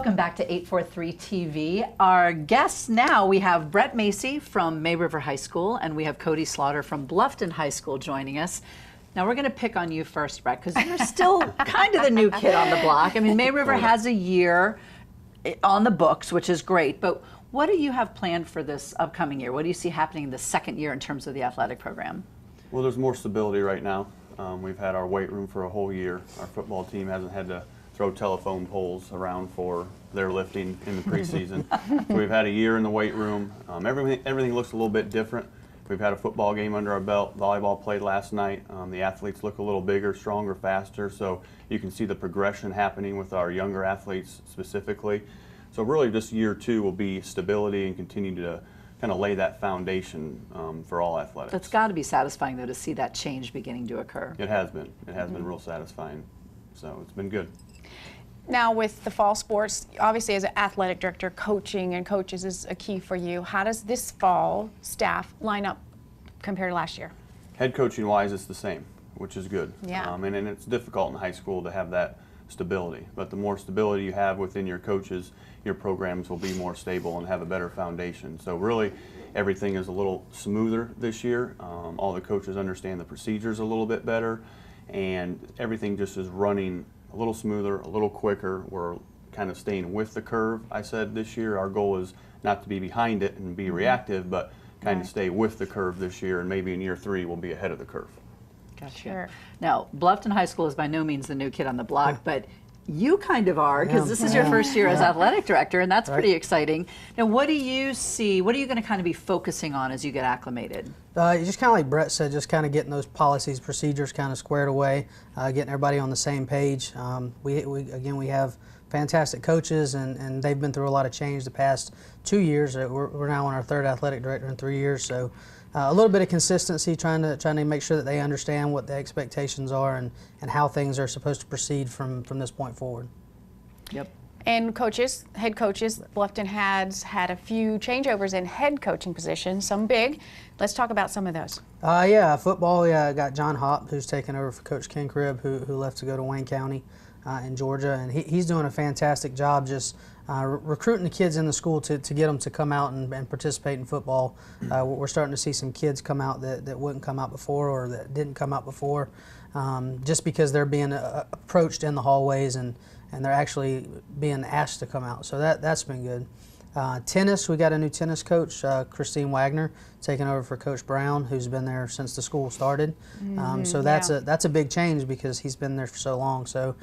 Welcome back to 843 TV. Our guests now, we have Brett Macy from May River High School, and we have Cody Slaughter from Bluffton High School joining us. Now we're going to pick on you first, Brett, because you're still kind of the new kid on the block. I mean, May River has a year on the books, which is great, but what do you have planned for this upcoming year? What do you see happening in the second year in terms of the athletic program? Well, there's more stability right now. We've had our weight room for a whole year. Our football team hasn't had to throw telephone poles around for their lifting in the preseason. So we've had a year in the weight room. Everything looks a little bit different. We've had a football game under our belt. Volleyball played last night. The athletes look a little bigger, stronger, faster. So you can see the progression happening with our younger athletes specifically. So really this year two will be stability and continue to kind of lay that foundation for all athletics. It's got to be satisfying, though, to see that change beginning to occur. It has been. It has been real satisfying. So it's been good. Now with the fall sports, obviously as an athletic director, coaching and coaches is a key for you. How does this fall staff line up compared to last year? Head coaching wise, it's the same, which is good. Yeah. And it's difficult in high school to have that stability. But the more stability you have within your coaches, your programs will be more stable and have a better foundation. So really, everything is a little smoother this year. All the coaches understand the procedures a little bit better, and everything just is running a little smoother, a little quicker. We're kind of staying with the curve. I said this year our goal is not to be behind it and be reactive, but kind of stay with the curve this year, and maybe in year three we'll be ahead of the curve. Gotcha. Sure. Now, Bluffton High School is by no means the new kid on the block, but you kind of are, because this is your first year as athletic director, and that's pretty exciting. Now, what do you see, what are you going to kind of be focusing on as you get acclimated? Just kind of like Brett said, just kind of getting those policies, procedures kind of squared away, getting everybody on the same page. We have fantastic coaches, and they've been through a lot of change the past 2 years. We're now on our third athletic director in 3 years, so a little bit of consistency, trying to make sure that they understand what the expectations are and how things are supposed to proceed from this point forward. Yep. And coaches, head coaches, Bluffton has had a few changeovers in head coaching positions, some big. Let's talk about some of those. Football, got John Hopp, who's taken over for Coach Ken Cribb, who left to go to Wayne County in Georgia, and he's doing a fantastic job just recruiting the kids in the school to get them to come out and participate in football. We're starting to see some kids come out that wouldn't come out before, or that didn't come out before, just because they're being approached in the hallways and they're actually being asked to come out. So that's been good. Tennis, we got a new tennis coach, Christine Wagner, taking over for Coach Brown, who's been there since the school started. So that's a big change because he's been there for so long. So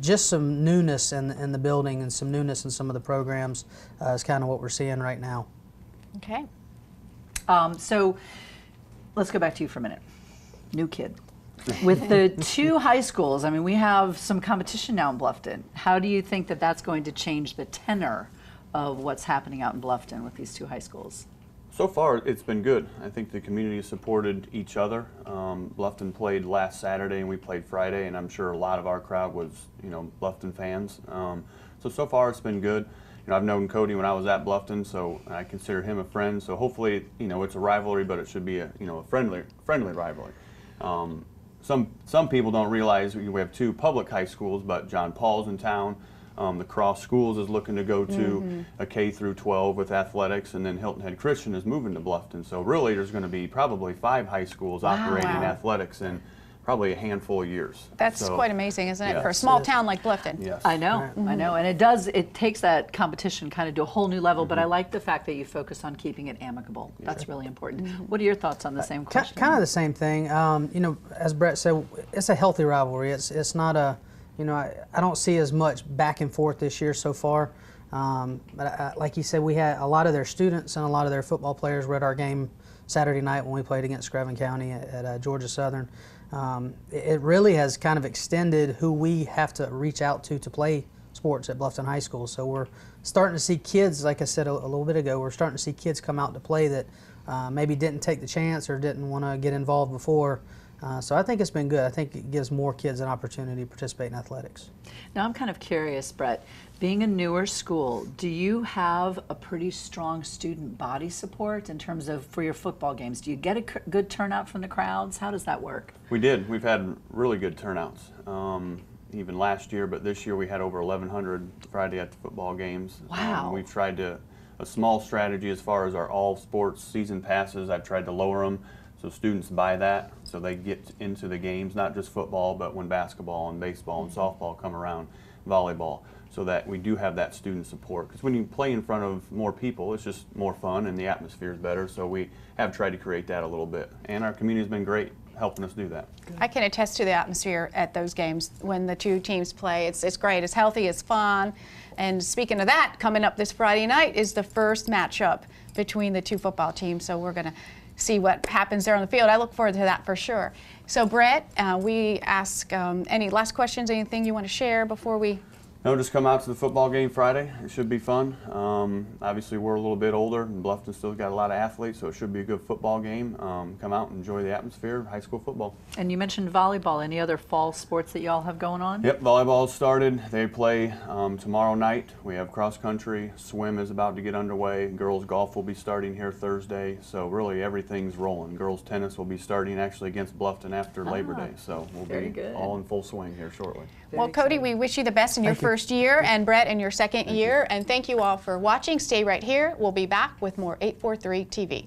just some newness in the building and some newness in some of the programs is kind of what we're seeing right now. Okay. So let's go back to you for a minute. New kid. With the two high schools, I mean, we have some competition now in Bluffton. How do you think that that's going to change the tenor of what's happening out in Bluffton with these two high schools? So far, it's been good. I think the community supported each other. Bluffton played last Saturday and we played Friday, and I'm sure a lot of our crowd was, Bluffton fans. So far it's been good. I've known Cody when I was at Bluffton, so I consider him a friend. So hopefully, it's a rivalry, but it should be a friendly rivalry. Some people don't realize we have two public high schools, but John Paul's in town. The Cross Schools is looking to go to a K through 12 with athletics, and then Hilton Head Christian is moving to Bluffton. So really there's going to be probably 5 high schools operating athletics in probably a handful of years. That's quite amazing, isn't it, for a small town like Bluffton? Yes. I know, I know, and it takes that competition kind of to a whole new level, but I like the fact that you focus on keeping it amicable. That's really important. What are your thoughts on the same question? Kind of the same thing. As Brett said, it's a healthy rivalry. It's not a, I don't see as much back and forth this year so far. But like you said, we had a lot of their students and a lot of their football players were at our game Saturday night when we played against Screven County at Georgia Southern. It really has kind of extended who we have to reach out to play sports at Bluffton High School. So we're starting to see kids, like I said a little bit ago, we're starting to see kids come out to play that maybe didn't take the chance or didn't want to get involved before. So I think it's been good. I think it gives more kids an opportunity to participate in athletics. Now I'm kind of curious, Brett, being a newer school, do you have a pretty strong student body support in terms of for your football games? Do you get a good turnout from the crowds? How does that work? We did. We've had really good turnouts. even last year, but this year we had over 1,100 Friday at the football games. Wow. We've tried to, a small strategy as far as our all sports season passes, I've tried to lower them so students buy that so they get into the games, not just football, but when basketball and baseball and softball come around, volleyball, so that we do have that student support. Because when you play in front of more people, it's just more fun and the atmosphere is better, so we have tried to create that a little bit. And our community has been great helping us do that. I can attest to the atmosphere at those games when the two teams play. It's great, it's healthy, it's fun. And speaking of that, coming up this Friday night is the first matchup between the two football teams, so we're going to see what happens there on the field. I look forward to that for sure. So Brett, we ask any last questions, anything you want to share before we... No, just come out to the football game Friday. It should be fun. Obviously, we're a little bit older, and Bluffton still got a lot of athletes, so it should be a good football game. Come out and enjoy the atmosphere of high school football. And you mentioned volleyball. Any other fall sports that y'all have going on? Yep, volleyball started. They play tomorrow night. We have cross country. Swim is about to get underway. Girls golf will be starting here Thursday. So really everything's rolling. Girls tennis will be starting actually against Bluffton after Labor Day. So we'll very be good. all in full swing here shortly. Well, Cody, we wish you the best in your first year, and Brett in your second year. And thank you all for watching. Stay right here. We'll be back with more 843 TV.